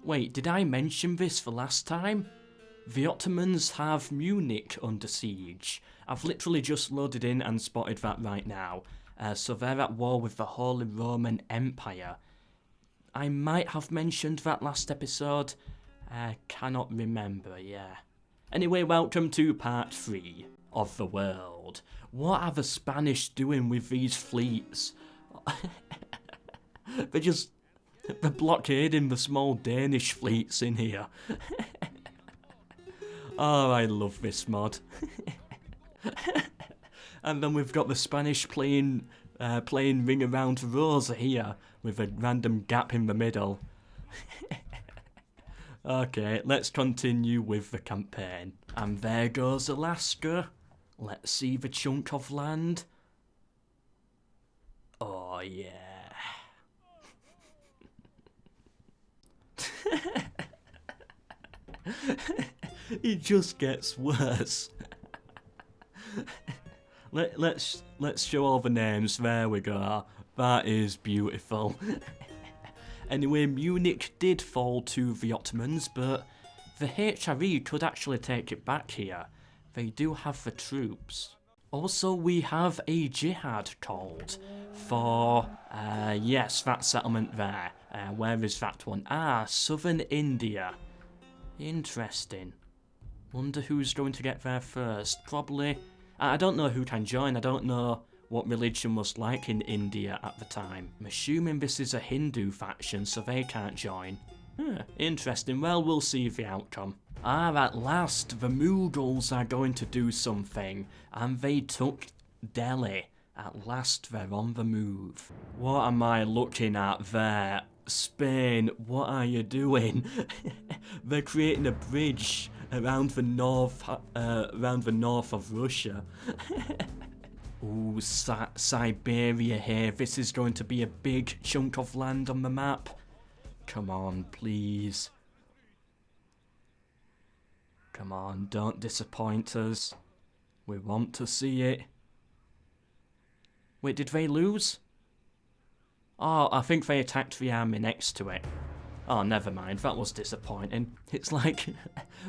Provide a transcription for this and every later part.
Wait, did I mention this the last time? The Ottomans have Munich under siege. I've literally just loaded in and spotted that right now. So they're at war with the Holy Roman Empire. I might have mentioned that last episode. I cannot remember, yeah. Anyway, welcome to part 3 of the world. What are the Spanish doing with these fleets? They're blockading the small Danish fleets in here. Oh, I love this mod. And then we've got the Spanish playing Ring Around Rosa here, with a random gap in the middle. Okay, let's continue with the campaign. And there goes Alaska. Let's see the chunk of land. Oh yeah. It just gets worse. Let's show all the names. There we go. That is beautiful. Anyway, Munich did fall to the Ottomans, but the HRE could actually take it back here. They do have the troops. Also, we have a jihad called for, yes, that settlement there. Where is that one? Ah, southern India. Interesting. Wonder who's going to get there first. Probably. I don't know who can join. I don't know what religion was like in India at the time. I'm assuming this is a Hindu faction, so they can't join. Interesting. Well, we'll see the outcome. At last, the Mughals are going to do something, and they took Delhi. At last, they're on the move. What am I looking at there? Spain, what are you doing? They're creating a bridge around the north of Russia. Ooh, Siberia here. This is going to be a big chunk of land on the map. Come on, please. Come on, don't disappoint us. We want to see it. Wait, did they lose? Oh, I think they attacked the army next to it. Oh, never mind, that was disappointing. It's like,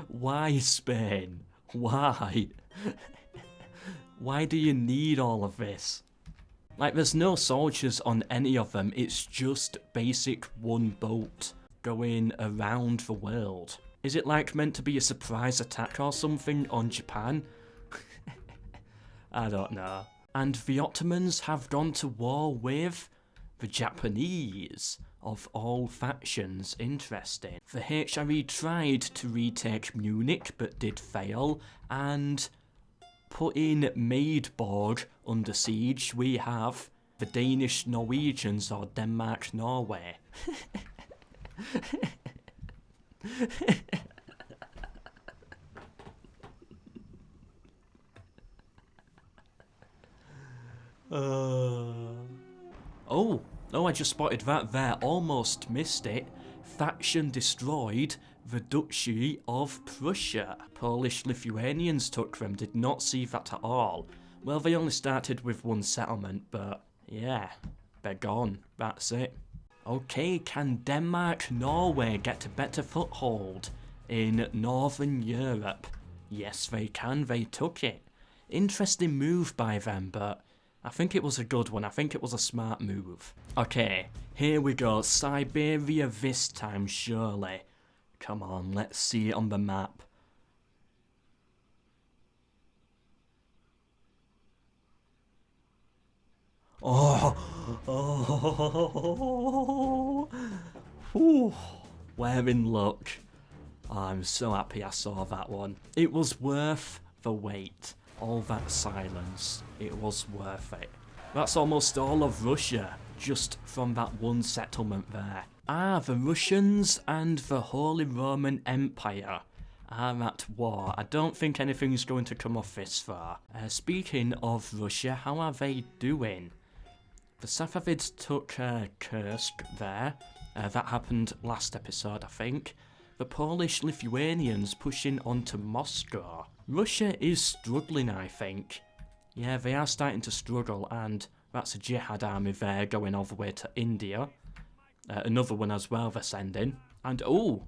why Spain? Why? Why do you need all of this? Like, there's no soldiers on any of them, it's just basic one boat going around the world. Is it like meant to be a surprise attack or something on Japan? I don't know. And the Ottomans have gone to war with the Japanese, of all factions. Interesting. The HRE tried to retake Munich but did fail, and putting Maidborg under siege, we have the Danish Norwegians, or Denmark Norway. Oh, I just spotted that there. Almost missed it. Faction destroyed the Duchy of Prussia. Polish-Lithuanians took them. Did not see that at all. Well, they only started with one settlement, but yeah, they're gone. That's it. Okay, can Denmark-Norway get a better foothold in Northern Europe? Yes, they can. They took it. Interesting move by them, but I think it was a good one. I think it was a smart move. Okay, here we go. Siberia this time, surely. Come on, let's see it on the map. Oh, Whew. We're in luck. Oh, I'm so happy I saw that one. It was worth the wait. All that silence, it was worth it. That's almost all of Russia, just from that one settlement there. The Russians and the Holy Roman Empire are at war. I don't think anything's going to come off this far. Speaking of Russia, how are they doing? The Safavids took Kursk there. That happened last episode, I think. The Polish-Lithuanians pushing onto Moscow. Russia is struggling, I think. Yeah, they are starting to struggle, and that's a jihad army there going all the way to India. Another one as well they're sending. And oh,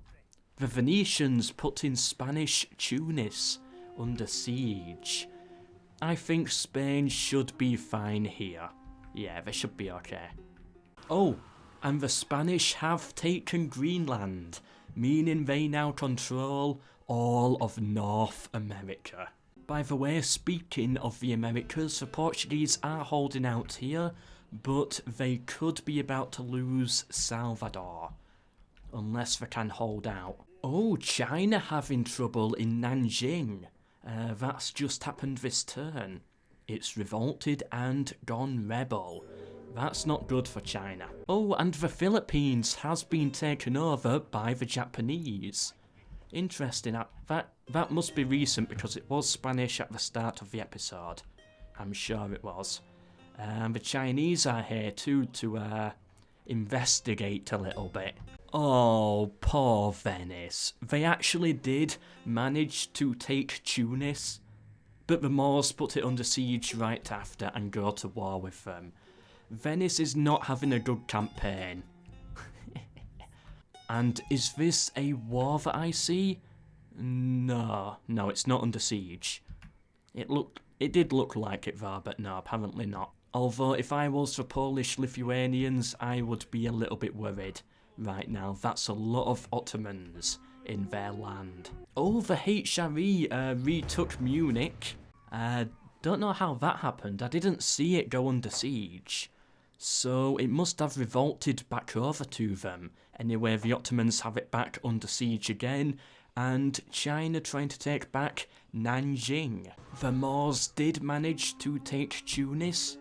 the Venetians put in Spanish Tunis under siege. I think Spain should be fine here. Yeah, they should be okay. Oh, and the Spanish have taken Greenland, meaning they now control all of North America. By the way, speaking of the Americas, the Portuguese are holding out here, but they could be about to lose Salvador, unless they can hold out. Oh, China having trouble in Nanjing. That's just happened this turn. It's revolted and gone rebel. That's not good for China. Oh, and the Philippines has been taken over by the Japanese. Interesting. That must be recent because it was Spanish at the start of the episode. I'm sure it was. The Chinese are here too to investigate a little bit. Oh, poor Venice. They actually did manage to take Tunis, but the Moors put it under siege right after and go to war with them. Venice is not having a good campaign. And is this a war that I see? No, it's not under siege. It did look like it though, but no, apparently not. Although if I was the Polish-Lithuanians, I would be a little bit worried right now. That's a lot of Ottomans in their land. Oh, the HRE retook Munich. Don't know how that happened. I didn't see it go under siege. So it must have revolted back over to them. Anyway, the Ottomans have it back under siege again, and China trying to take back Nanjing. The Moors did manage to take Tunis,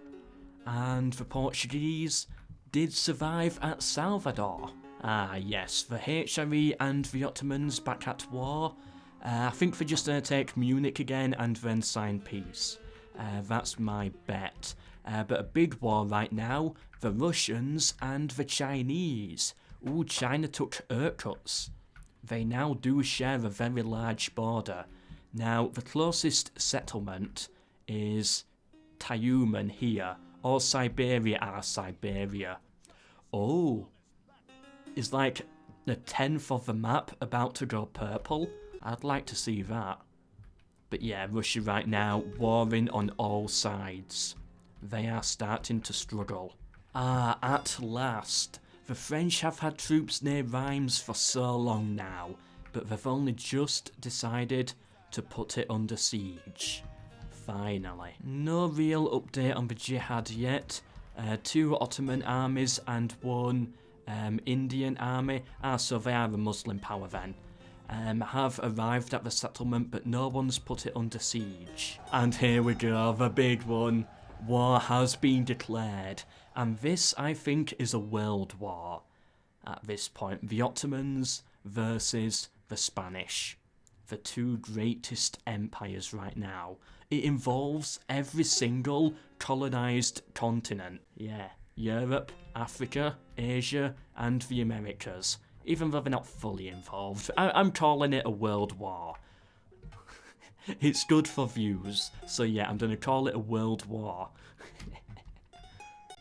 and the Portuguese did survive at Salvador. Ah yes, the HRE and the Ottomans back at war. I think they're just going to take Munich again and then sign peace. That's my bet. But a big war right now, the Russians and the Chinese. Ooh, China took Irkutsk. They now do share a very large border. Now, the closest settlement is Tyumen here, or Siberia. Oh, is like the 10th of the map about to go purple? I'd like to see that. But yeah, Russia right now, warring on all sides. They are starting to struggle. Ah, at last. The French have had troops near Rheims for so long now, but they've only just decided to put it under siege. Finally. No real update on the jihad yet. 2 Ottoman armies and 1 Indian army. So they are a Muslim power then. Have arrived at the settlement, but no one's put it under siege. And here we go, the big one. War has been declared, and this, I think, is a world war. At this point, the Ottomans versus the Spanish. The 2 greatest empires right now. It involves every single colonised continent. Yeah, Europe, Africa, Asia, and the Americas. Even though they're not fully involved. I'm calling it a world war. It's good for views, so yeah, I'm going to call it a world war.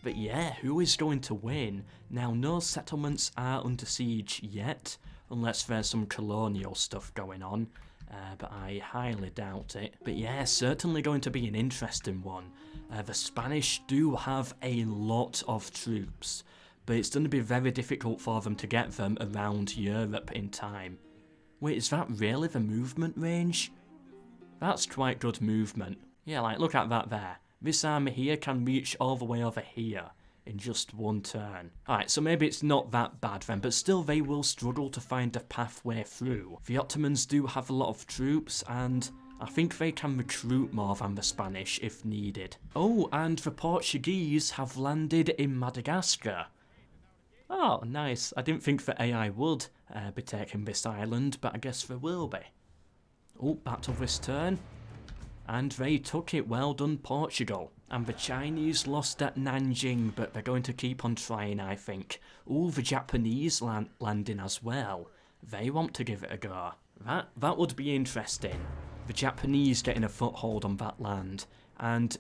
But yeah, who is going to win? Now, no settlements are under siege yet, unless there's some colonial stuff going on, but I highly doubt it. But yeah, certainly going to be an interesting one. The Spanish do have a lot of troops, but it's going to be very difficult for them to get them around Europe in time. Wait, is that really the movement range? That's quite good movement. Yeah, like, look at that there. This army here can reach all the way over here in just one turn. Alright, so maybe it's not that bad then, but still they will struggle to find a pathway through. The Ottomans do have a lot of troops, and I think they can recruit more than the Spanish if needed. Oh, and the Portuguese have landed in Madagascar. Oh, nice. I didn't think the AI would be taking this island, but I guess they will be. Oh, battle this turn. And they took it. Well done, Portugal. And the Chinese lost at Nanjing, but they're going to keep on trying, I think. Oh, the Japanese landing as well. They want to give it a go. That would be interesting. The Japanese getting a foothold on that land. And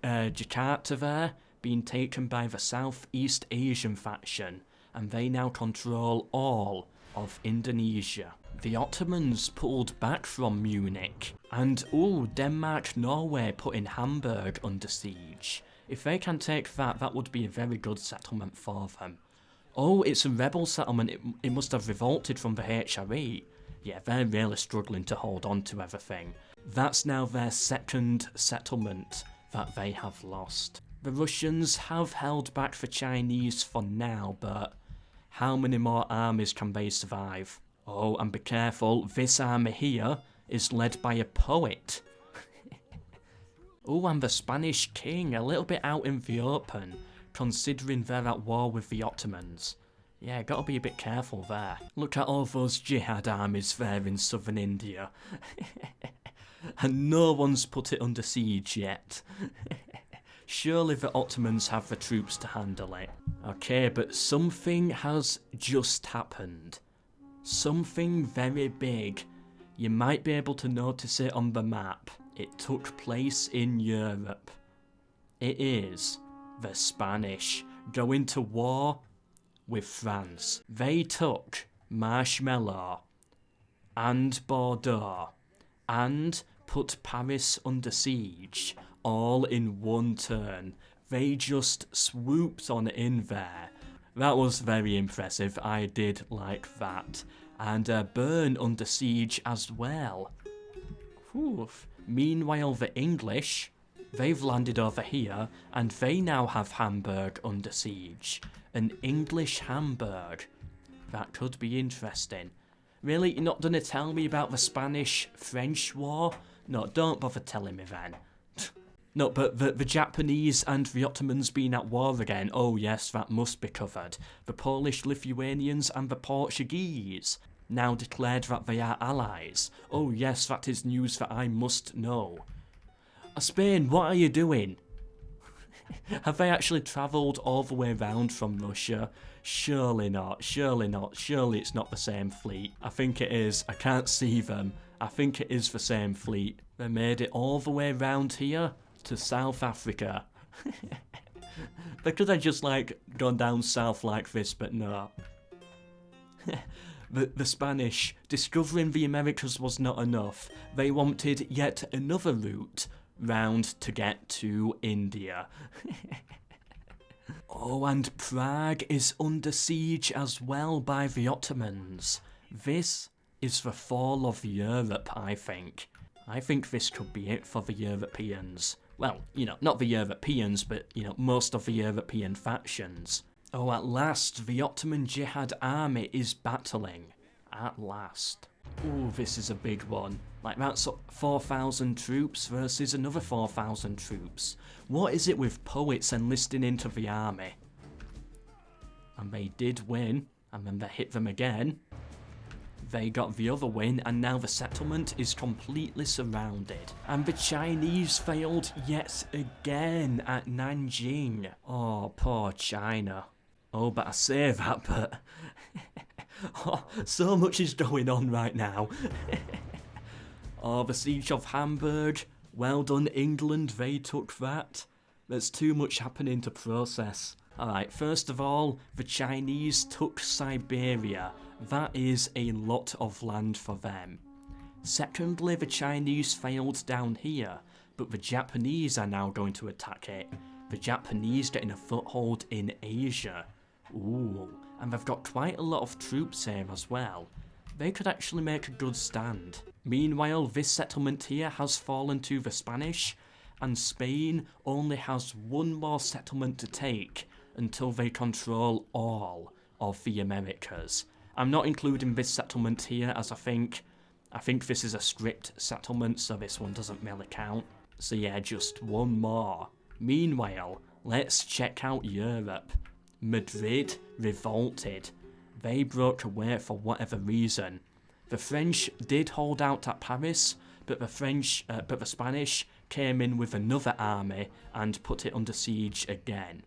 Jakarta there being taken by the Southeast Asian faction. And they now control all of Indonesia. The Ottomans pulled back from Munich, and Denmark-Norway putting Hamburg under siege. If they can take that, that would be a very good settlement for them. Oh, it's a rebel settlement, it must have revolted from the HRE. Yeah, they're really struggling to hold on to everything. That's now their second settlement that they have lost. The Russians have held back the Chinese for now, but how many more armies can they survive? Oh, and be careful, this army here is led by a poet. Oh, and the Spanish king, a little bit out in the open, considering they're at war with the Ottomans. Yeah, gotta be a bit careful there. Look at all those jihad armies there in southern India. And no one's put it under siege yet. Surely the Ottomans have the troops to handle it. Okay, but something has just happened. Something very big. You might be able to notice it on the map. It took place in Europe. It is the Spanish going to war with France. They took Marshmallow and Bordeaux and put Paris under siege all in one turn. They just swooped on in there. That was very impressive, I did like that. And Bern under siege as well. Oof. Meanwhile the English, they've landed over here and they now have Hamburg under siege. An English Hamburg. That could be interesting. Really, you're not gonna tell me about the Spanish-French war? No, don't bother telling me then. No, but the Japanese and the Ottomans being at war again, oh yes, that must be covered. The Polish, Lithuanians and the Portuguese now declared that they are allies. Oh yes, that is news that I must know. Spain, what are you doing? Have they actually travelled all the way round from Russia? Surely not, surely not, surely it's not the same fleet. I think it is, I can't see them. I think it is the same fleet. They made it all the way round here to South Africa. They could have just like gone down south like this, but no. The Spanish, discovering the Americas was not enough. They wanted yet another route round to get to India. Oh, and Prague is under siege as well by the Ottomans. This is the fall of Europe, I think. I think this could be it for the Europeans. Well, you know, not the Europeans, but, you know, most of the European factions. Oh, at last, the Ottoman Jihad army is battling. At last. Ooh, this is a big one. Like, that's 4,000 troops versus another 4,000 troops. What is it with poets enlisting into the army? And they did win, and then they hit them again. They got the other win, and now the settlement is completely surrounded. And the Chinese failed yet again at Nanjing. Oh, poor China. Oh, but I say that, but... oh, so much is going on right now. Oh, the siege of Hamburg. Well done, England, they took that. There's too much happening to process. Alright, first of all, the Chinese took Siberia. That is a lot of land for them. Secondly, the Chinese failed down here, but the Japanese are now going to attack it. The Japanese getting a foothold in Asia. Ooh, and they've got quite a lot of troops here as well. They could actually make a good stand. Meanwhile, this settlement here has fallen to the Spanish, and Spain only has one more settlement to take until they control all of the Americas. I'm not including this settlement here as I think this is a stripped settlement, so this one doesn't really count. So yeah, just one more. Meanwhile, let's check out Europe. Madrid revolted. They broke away for whatever reason. The French did hold out at Paris, but the Spanish came in with another army and put it under siege again.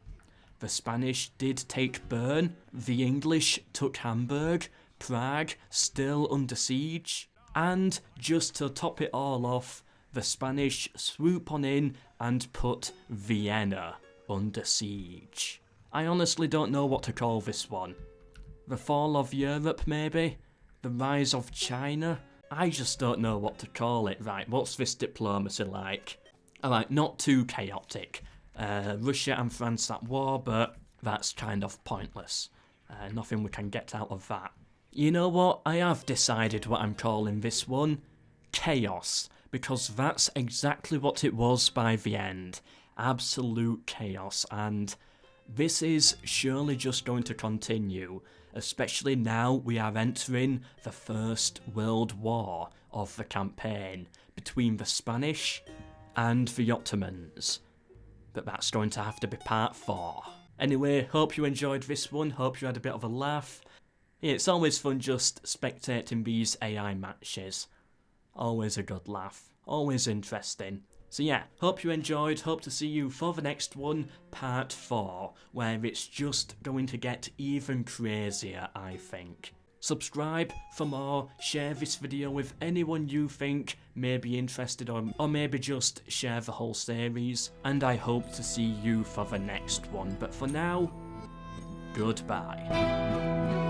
The Spanish did take Bern, the English took Hamburg, Prague still under siege, and just to top it all off, the Spanish swoop on in and put Vienna under siege. I honestly don't know what to call this one. The fall of Europe, maybe? The rise of China? I just don't know what to call it. Right, what's this diplomacy like? Alright, not too chaotic. Russia and France at war, but that's kind of pointless. Nothing we can get out of that. You know what? I have decided what I'm calling this one. Chaos. Because that's exactly what it was by the end. Absolute chaos. And this is surely just going to continue. Especially now we are entering the First World War of the campaign between the Spanish and the Ottomans. But that's going to have to be part 4. Anyway, hope you enjoyed this one, hope you had a bit of a laugh. Yeah, it's always fun just spectating these AI matches. Always a good laugh, always interesting. So yeah, hope you enjoyed, hope to see you for the next one, part 4, where it's just going to get even crazier, I think. Subscribe for more, share this video with anyone you think may be interested or maybe just share the whole series, and I hope to see you for the next one, but for now, goodbye.